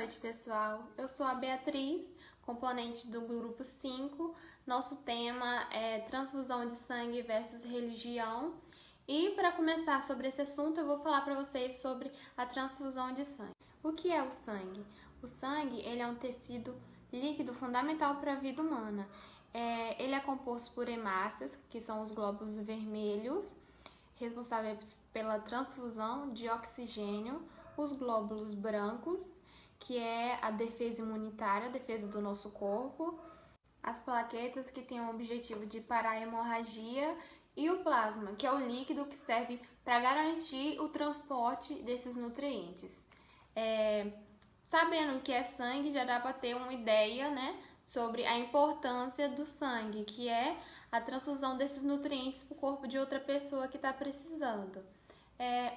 noite, pessoal. Eu sou a Beatriz, componente do grupo 5. Nosso tema é transfusão de sangue versus religião. E para começar sobre esse assunto, eu vou falar para vocês sobre a transfusão de sangue. O que é o sangue? O sangue, ele é um tecido líquido fundamental para a vida humana. Ele é composto por hemácias, que são os glóbulos vermelhos, responsáveis pela transfusão de oxigênio, os glóbulos brancos, que é a defesa imunitária, a defesa do nosso corpo, as plaquetas, que têm o objetivo de parar a hemorragia, e o plasma, que é o líquido que serve para garantir o transporte desses nutrientes. Sabendo o que é sangue, já dá para ter uma ideia, né, sobre a importância do sangue, que é a transfusão desses nutrientes para o corpo de outra pessoa que está precisando.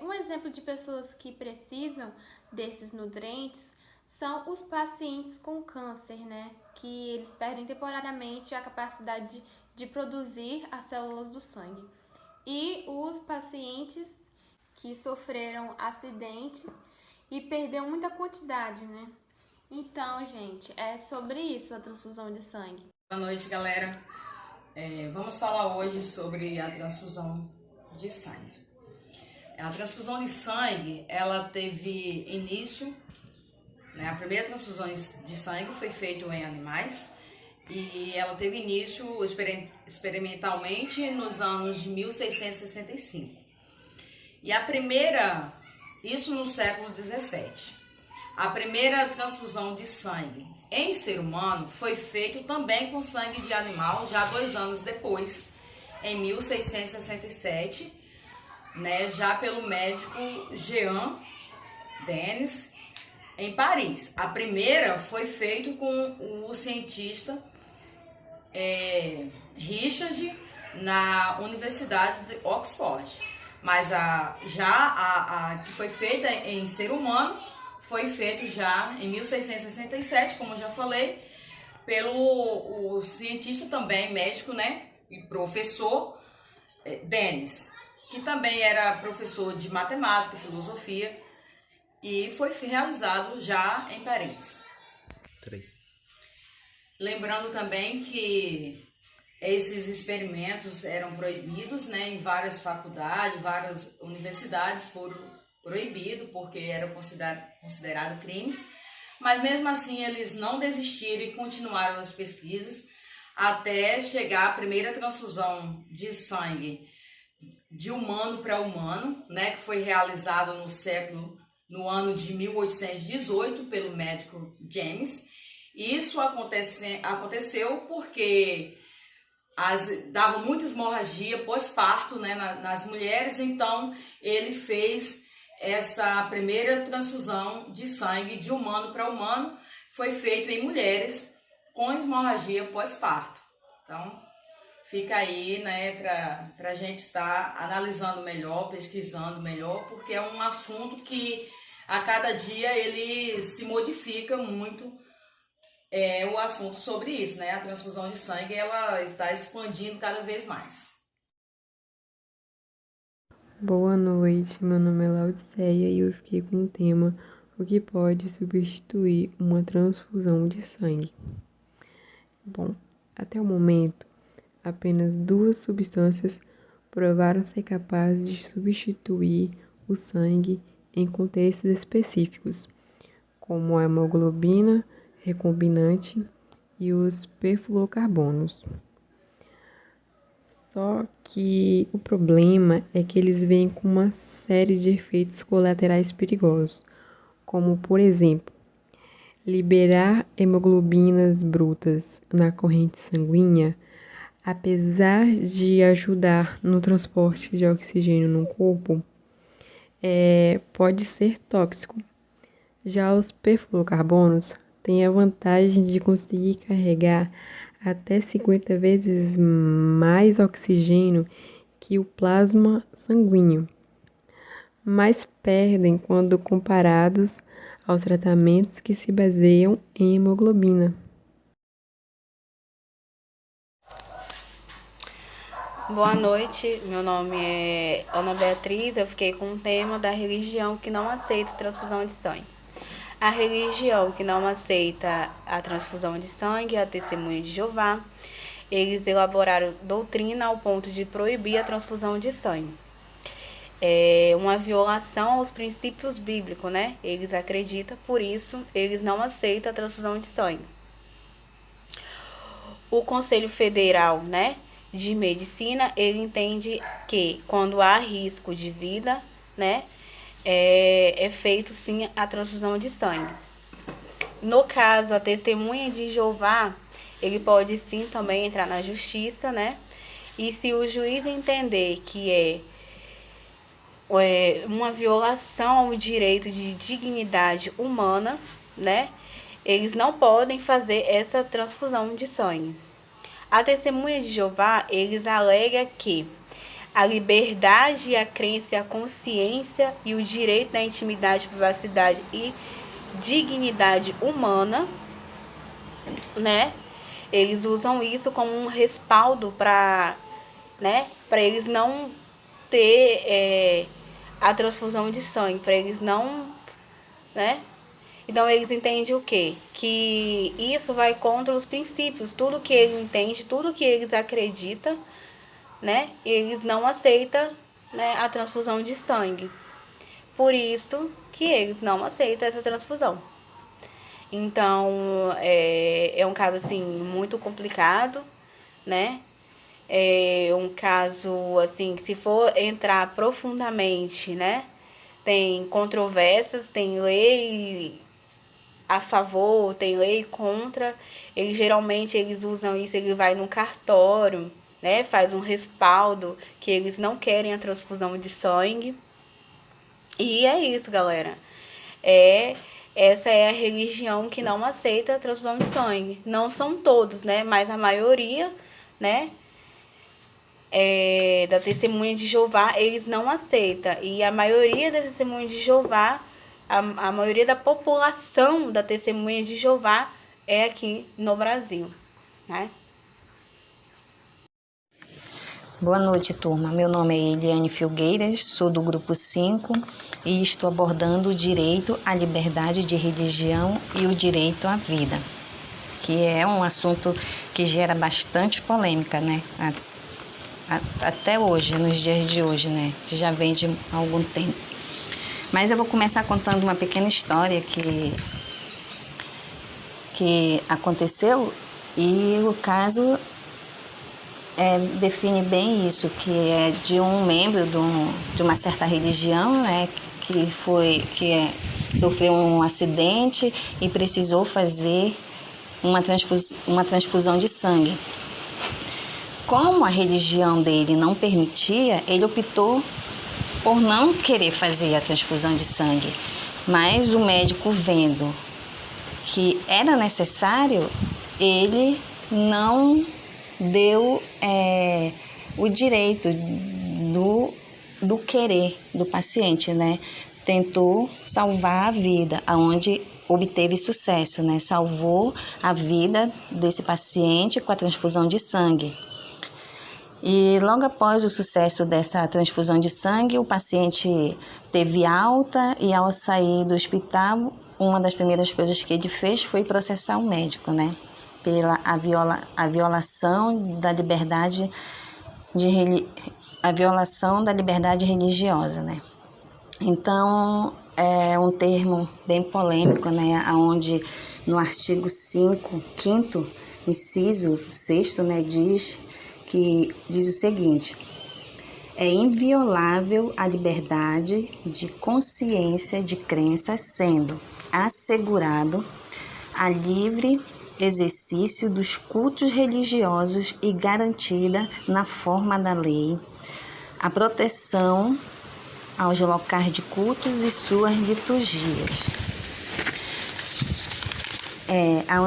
Um exemplo de pessoas que precisam desses nutrientes são os pacientes com câncer, né? Que eles perdem temporariamente a capacidade de produzir as células do sangue. E os pacientes que sofreram acidentes e perderam muita quantidade, né? Então, gente, é sobre isso a transfusão de sangue. Boa noite, galera. Vamos falar hoje sobre a transfusão de sangue. A transfusão de sangue, ela teve início, né, a primeira transfusão de sangue foi feita em animais e ela teve início experimentalmente nos anos de 1665. E a primeira, isso no século 17. A primeira transfusão de sangue em ser humano foi feita também com sangue de animal, já 2 anos depois, em 1667, né, já pelo médico Jean Denis, em Paris. A primeira foi feita com o cientista Richard, na Universidade de Oxford. Mas a que foi feita em ser humano foi feito já em 1667, como eu já falei, pelo cientista também, médico, né, e professor Denis, que também era professor de matemática e filosofia, e foi realizado já em Paris. 3. Lembrando também que esses experimentos eram proibidos, né, em várias faculdades, várias universidades foram proibidos porque eram considerados crimes, mas mesmo assim eles não desistiram e continuaram as pesquisas até chegar à primeira transfusão de sangue de humano para humano, né, que foi realizado no ano de 1818 pelo médico James. Isso aconteceu porque dava muita hemorragia pós-parto, né, nas mulheres, então ele fez essa primeira transfusão de sangue de humano para humano, foi feito em mulheres com hemorragia pós-parto. Então, fica aí, né, para a gente estar analisando melhor, pesquisando melhor, porque é um assunto que a cada dia ele se modifica muito, o assunto sobre isso, né? A transfusão de sangue, ela está expandindo cada vez mais. Boa noite, meu nome é Laodiceia e eu fiquei com o tema: o que pode substituir uma transfusão de sangue? Bom, até o momento, apenas 2 substâncias provaram ser capazes de substituir o sangue em contextos específicos, como a hemoglobina recombinante e os perfluorocarbonos. Só que o problema é que eles vêm com uma série de efeitos colaterais perigosos, como, por exemplo, liberar hemoglobinas brutas na corrente sanguínea, apesar de ajudar no transporte de oxigênio no corpo, pode ser tóxico. Já os perfluorocarbonos têm a vantagem de conseguir carregar até 50 vezes mais oxigênio que o plasma sanguíneo, mas perdem quando comparados aos tratamentos que se baseiam em hemoglobina. Boa noite, meu nome é Ana Beatriz, eu fiquei com o tema da religião que não aceita transfusão de sangue. A religião que não aceita a transfusão de sangue é a Testemunha de Jeová. Eles elaboraram doutrina ao ponto de proibir a transfusão de sangue. É uma violação aos princípios bíblicos, né? Eles acreditam, por isso, eles não aceitam a transfusão de sangue. O Conselho Federal, né, de Medicina, ele entende que quando há risco de vida, né, é feito sim a transfusão de sangue. No caso, a Testemunha de Jeová, ele pode sim também entrar na justiça, né? E se o juiz entender que é uma violação ao direito de dignidade humana, né, eles não podem fazer essa transfusão de sangue. A Testemunha de Jeová, eles alegam que a liberdade, a crença, a consciência e o direito da intimidade, privacidade e dignidade humana, né? Eles usam isso como um respaldo para, né, para eles não ter a transfusão de sangue, para eles não, né? Então eles entendem o quê? Que isso vai contra os princípios, tudo que eles entendem, tudo que eles acreditam, né? Eles não aceitam, né, a transfusão de sangue. Por isso que eles não aceitam essa transfusão. Então, é um caso, assim, muito complicado, né? É um caso, assim, que se for entrar profundamente, né? Tem controvérsias, tem lei a favor, tem lei contra. Geralmente eles usam isso, ele vai no cartório, né? Faz um respaldo que eles não querem a transfusão de sangue. E é isso, galera. Essa é a religião que não aceita a transfusão de sangue. Não são todos, né? Mas a maioria, né? Da Testemunha de Jeová, eles não aceitam. E a maioria da Testemunha de Jeová, a maioria da população da Testemunha de Jeová é aqui no Brasil, né? Boa noite, turma. Meu nome é Eliane Filgueiras, sou do grupo 5 e estou abordando o direito à liberdade de religião e o direito à vida, que é um assunto que gera bastante polêmica, né? Até hoje, nos dias de hoje, né? Que já vem de algum tempo. Mas eu vou começar contando uma pequena história que aconteceu e o caso define bem isso, que é de um membro de uma certa religião, né, que sofreu um acidente e precisou fazer uma transfusão de sangue. Como a religião dele não permitia, ele optou por não querer fazer a transfusão de sangue. Mas o médico, vendo que era necessário, ele não deu o direito do querer do paciente, né? Tentou salvar a vida, aonde obteve sucesso, né? Salvou a vida desse paciente com a transfusão de sangue. E logo após o sucesso dessa transfusão de sangue, o paciente teve alta e, ao sair do hospital, uma das primeiras coisas que ele fez foi processar o médico, né? Pela a violação da liberdade religiosa, né? Então, é um termo bem polêmico, né? Onde no artigo 5º, inciso 6º, né, diz o seguinte: é inviolável a liberdade de consciência de crença, sendo assegurado a livre exercício dos cultos religiosos e garantida, na forma da lei, a proteção aos locais de cultos e suas liturgias. Ao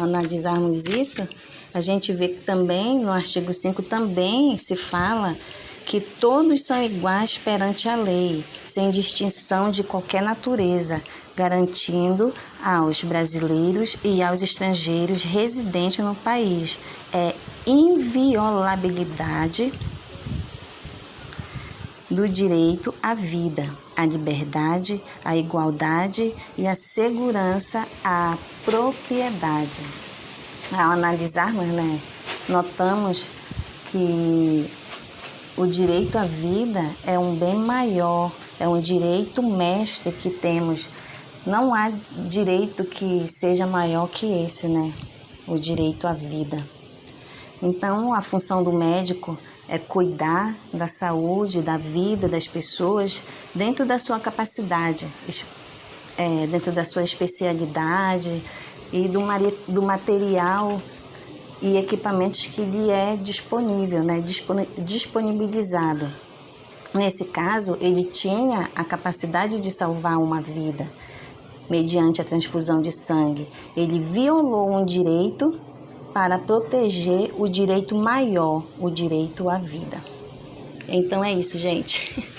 analisarmos isso, a gente vê que também no artigo 5 também se fala que todos são iguais perante a lei, sem distinção de qualquer natureza, garantindo aos brasileiros e aos estrangeiros residentes no país inviolabilidade do direito à vida, à liberdade, à igualdade e à segurança à propriedade. Ao analisarmos, notamos que o direito à vida é um bem maior, é um direito mestre que temos. Não há direito que seja maior que esse, o direito à vida. Então, a função do médico é cuidar da saúde, da vida das pessoas dentro da sua capacidade, dentro da sua especialidade e do material e equipamentos que lhe é disponível, disponibilizado. Nesse caso, ele tinha a capacidade de salvar uma vida mediante a transfusão de sangue. Ele violou um direito para proteger o direito maior, o direito à vida. Então é isso, gente.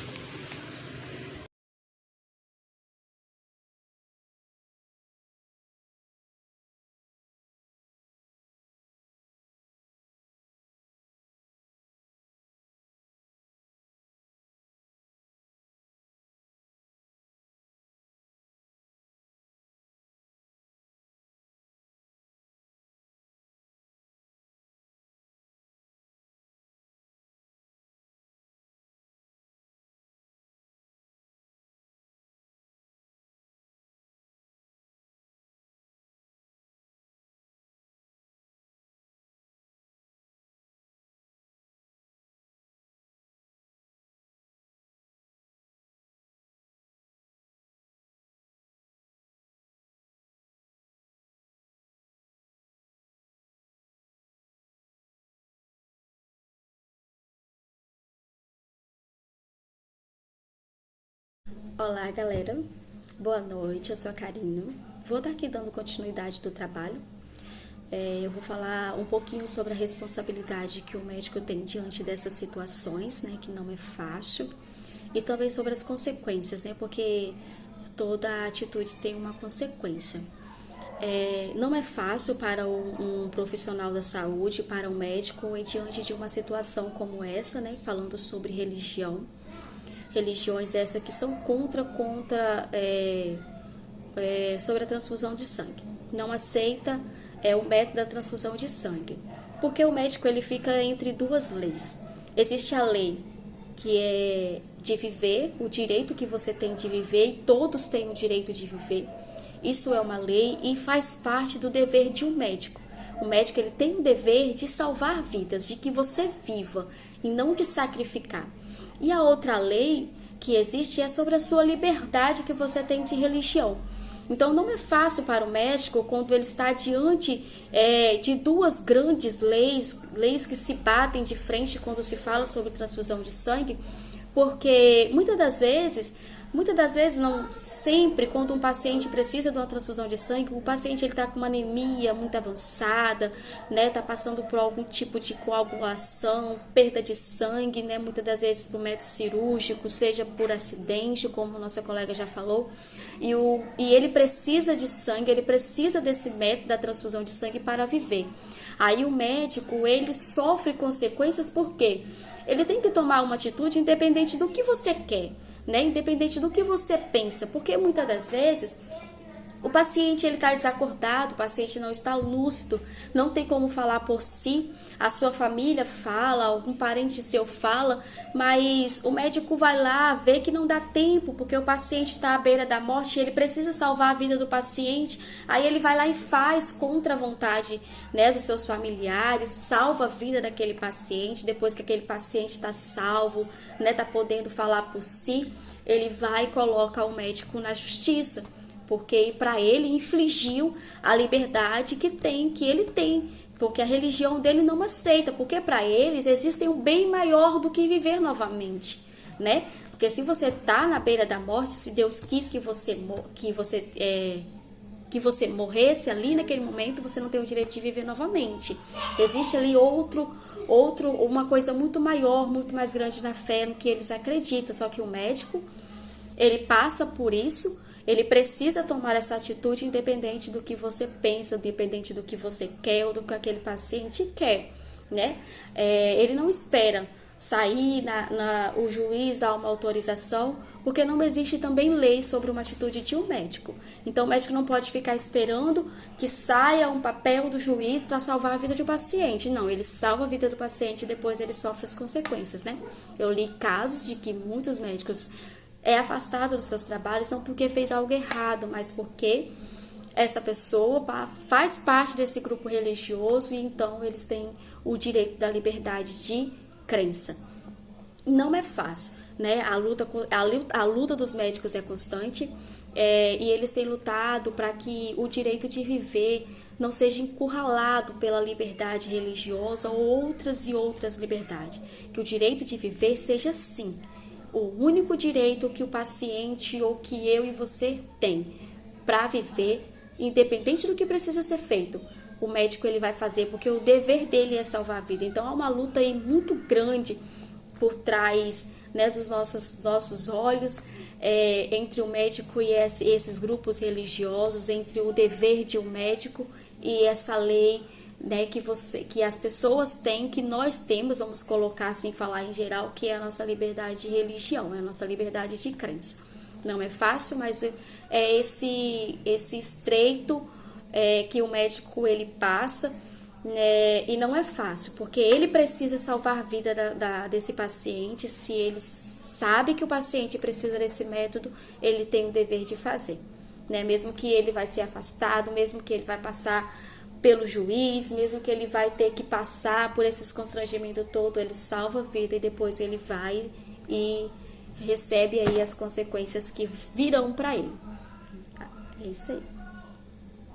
Olá, galera. Boa noite, eu sou a Karina. Vou estar aqui dando continuidade do trabalho. Eu vou falar um pouquinho sobre a responsabilidade que o médico tem diante dessas situações, que não é fácil, e também sobre as consequências, porque toda atitude tem uma consequência. Não é fácil para um profissional da saúde, para um médico, diante de uma situação como essa, falando sobre religião. Religiões essas que são sobre a transfusão de sangue. Não aceita o método da transfusão de sangue. Porque o médico ele fica entre duas leis. Existe a lei que é de viver, o direito que você tem de viver, e todos têm o direito de viver. Isso é uma lei e faz parte do dever de um médico. O médico ele tem o dever de salvar vidas, de que você viva e não de sacrificar. E a outra lei que existe é sobre a sua liberdade que você tem de religião. Então, não é fácil para o médico quando ele está diante de duas grandes leis que se batem de frente quando se fala sobre transfusão de sangue, porque muitas das vezes, não sempre, quando um paciente precisa de uma transfusão de sangue, o paciente está com uma anemia muito avançada, está passando por algum tipo de coagulação, perda de sangue, muitas das vezes por método cirúrgico, seja por acidente, como nossa colega já falou, e ele precisa de sangue, ele precisa desse método da transfusão de sangue para viver. Aí o médico, ele sofre consequências porque ele tem que tomar uma atitude independente do que você quer, independente do que você pensa, porque muitas das vezes o paciente ele está desacordado, o paciente não está lúcido, não tem como falar por si, a sua família fala, algum parente seu fala, mas o médico vai lá, vê que não dá tempo, porque o paciente está à beira da morte e ele precisa salvar a vida do paciente, aí ele vai lá e faz contra a vontade dos seus familiares, salva a vida daquele paciente, depois que aquele paciente está salvo, está podendo falar por si, ele vai e coloca o médico na justiça, porque para ele infligiu a liberdade que ele tem, porque a religião dele não aceita, porque para eles existem um bem maior do que viver novamente, Porque se você está na beira da morte, se Deus quis que você morresse ali naquele momento, você não tem o direito de viver novamente. Existe ali uma coisa muito maior, muito mais grande na fé, no que eles acreditam. Só que o médico, ele passa por isso, ele precisa tomar essa atitude independente do que você pensa, independente do que você quer ou do que aquele paciente quer, Ele não espera sair, o juiz dar uma autorização, porque não existe também lei sobre uma atitude de um médico. Então, o médico não pode ficar esperando que saia um papel do juiz para salvar a vida de um paciente. Não, ele salva a vida do paciente e depois ele sofre as consequências, né? Eu li casos de que muitos médicos é afastado dos seus trabalhos não porque fez algo errado, mas porque essa pessoa faz parte desse grupo religioso e então eles têm o direito da liberdade de crença. Não é fácil, né? A luta dos médicos é constante e eles têm lutado para que o direito de viver não seja encurralado pela liberdade religiosa ou outras e outras liberdades. Que o direito de viver seja, sim, o único direito que o paciente ou que eu e você tem para viver, independente do que precisa ser feito. O médico ele vai fazer porque o dever dele é salvar a vida. Então há uma luta aí muito grande por trás, né, dos nossos olhos, entre o médico e esses grupos religiosos, entre o dever de um médico e essa lei, né, que as pessoas têm, que nós temos, vamos colocar assim, falar em geral, que é a nossa liberdade de religião, é a nossa liberdade de crença. Não é fácil, mas é esse estreito que o médico ele passa, né, e não é fácil, porque ele precisa salvar a vida desse paciente. Se ele sabe que o paciente precisa desse método, ele tem o dever de fazer, né? Mesmo que ele vai ser afastado, mesmo que ele vai passar pelo juiz, mesmo que ele vai ter que passar por esses constrangimentos todo, ele salva a vida e depois ele vai e recebe aí as consequências que virão para ele. É isso aí.